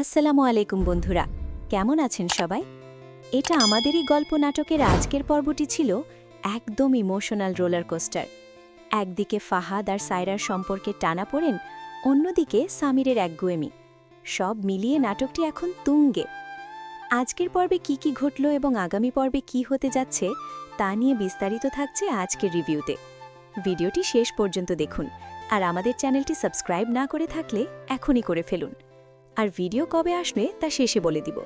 আসসালামু আলাইকুম বন্ধুরা, কেমন আছেন সবাই? এটা আমাদেরই গল্প নাটকের আজকের পর্বটি ছিল একদম ইমোশনাল রোলার কোস্টার। একদিকে ফাহাদ আর সায়রার সম্পর্কে টানাপোড়েন, অন্যদিকে সামিরের একগুয়েমি। সব মিলিয়ে নাটকটি এখন তুঙ্গে। আজকের পর্বে কি কি ঘটল এবং আগামী পর্বে কি হতে যাচ্ছে তা নিয়ে বিস্তারিত থাকছে আজকের রিভিউতে। ভিডিওটি শেষ পর্যন্ত দেখুন, আর আমাদের চ্যানেলটি সাবস্ক্রাইব না করে থাকলে এখনই করে ফেলুন। আর ভিডিও কবে আসবে তা শেষে বলে দিব।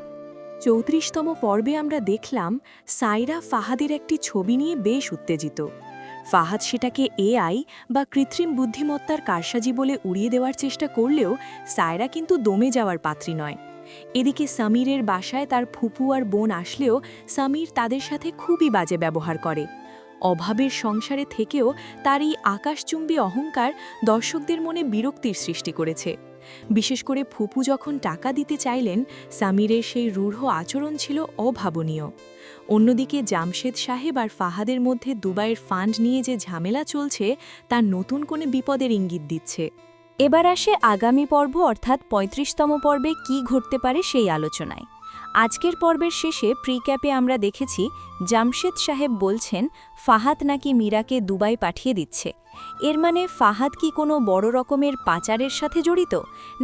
৩৪তম পর্বে আমরা দেখলাম সায়রা ফাহাদের একটি ছবি নিয়ে বেশ উত্তেজিত। ফাহাদ সেটাকে এআই বা কৃত্রিম বুদ্ধিমত্তার কারসাজি বলে উড়িয়ে দেওয়ার চেষ্টা করলেও সায়রা কিন্তু দমে যাওয়ার পাত্রী নয়। এদিকে সামিরের বাসায় তার ফুপু আর বোন আসলেও সামির তাদের সাথে খুবই বাজে ব্যবহার করে। অভাবের সংসারে থেকেও তার এই আকাশচুম্বী অহংকার দর্শকদের মনে বিরক্তির সৃষ্টি করেছে। বিশেষ করে ফুপু যখন টাকা দিতে চাইলেন, সামিরের সেই রূঢ় আচরণ ছিল অভাবনীয়। অন্যদিকে জামশেদ সাহেব আর ফাহাদের মধ্যে দুবাইয়ের ফান্ড নিয়ে যে ঝামেলা চলছে তা নতুন কোনো বিপদের ইঙ্গিত দিচ্ছে। এবার আসে আগামী পর্ব অর্থাৎ ৩৫তম পর্বে কি ঘটতে পারে সেই আলোচনায়। আজকের পর্বের শেষে প্রিক্যাপে আমরা দেখেছি জামশেদ সাহেব বলছেন ফাহাদ নাকি মীরাকে দুবাই পাঠিয়ে দিচ্ছে। এর মানে ফাহাদ কি কোনো বড় রকমের পাচারের সাথে জড়িত,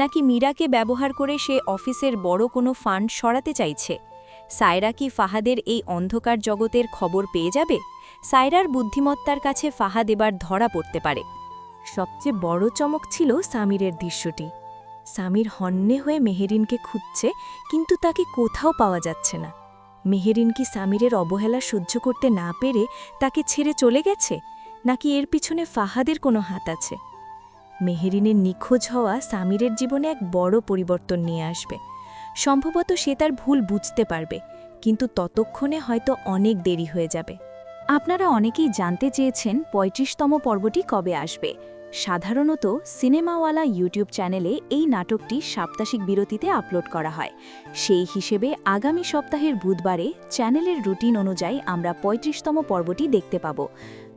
নাকি মীরাকে ব্যবহার করে সে অফিসের বড় কোনো ফান্ড সরাতে চাইছে? সায়রা কি ফাহাদের এই অন্ধকার জগতের খবর পেয়ে যাবে? সায়রার বুদ্ধিমত্তার কাছে ফাহাদ এবার ধরা পড়তে পারে। সবচেয়ে বড় চমক ছিল সামিরের দৃশ্যটি। সামির হন্যে হয়ে মেহেরিনকে খুঁজছে, কিন্তু তাকে কোথাও পাওয়া যাচ্ছে না। মেহেরিন কি সামিরের অবহেলা সহ্য করতে না পেরে তাকে ছেড়ে চলে গেছে, নাকি এর পিছনে ফাহাদের কোনো হাত আছে? মেহেরিনের নিখোঁজ হওয়া সামিরের জীবনে এক বড় পরিবর্তন নিয়ে আসবে। সম্ভবত সে তার ভুল বুঝতে পারবে, কিন্তু ততক্ষণে হয়তো অনেক দেরি হয়ে যাবে। আপনারা অনেকেই জানতে চেয়েছেন ৩৫তম পর্বটি কবে আসবে। সাধারণত সিনেমাওয়ালা ইউটিউব চ্যানেলে এই নাটকটি সাপ্তাহিক বিরতিতে আপলোড করা হয়। সেই হিসেবে আগামী সপ্তাহের বুধবারে চ্যানেলের রুটিন অনুযায়ী আমরা ৩৫তম পর্বটি দেখতে পাব।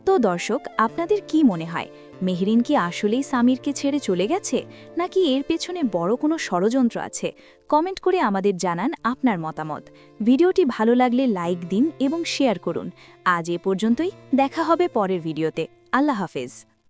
তো দর্শক, আপনাদের কি মনে হয়, মেহরিন কি আসলেই সামিরকে ছেড়ে চলে গেছে, নাকি এর পেছনে বড় কোনো ষড়যন্ত্র আছে? কমেন্ট করে আমাদের জানান আপনার মতামত। ভিডিওটি ভালো লাগলে লাইক দিন এবং শেয়ার করুন। আজ এ পর্যন্তই, দেখা হবে পরের ভিডিওতে। আল্লাহ হাফেজ।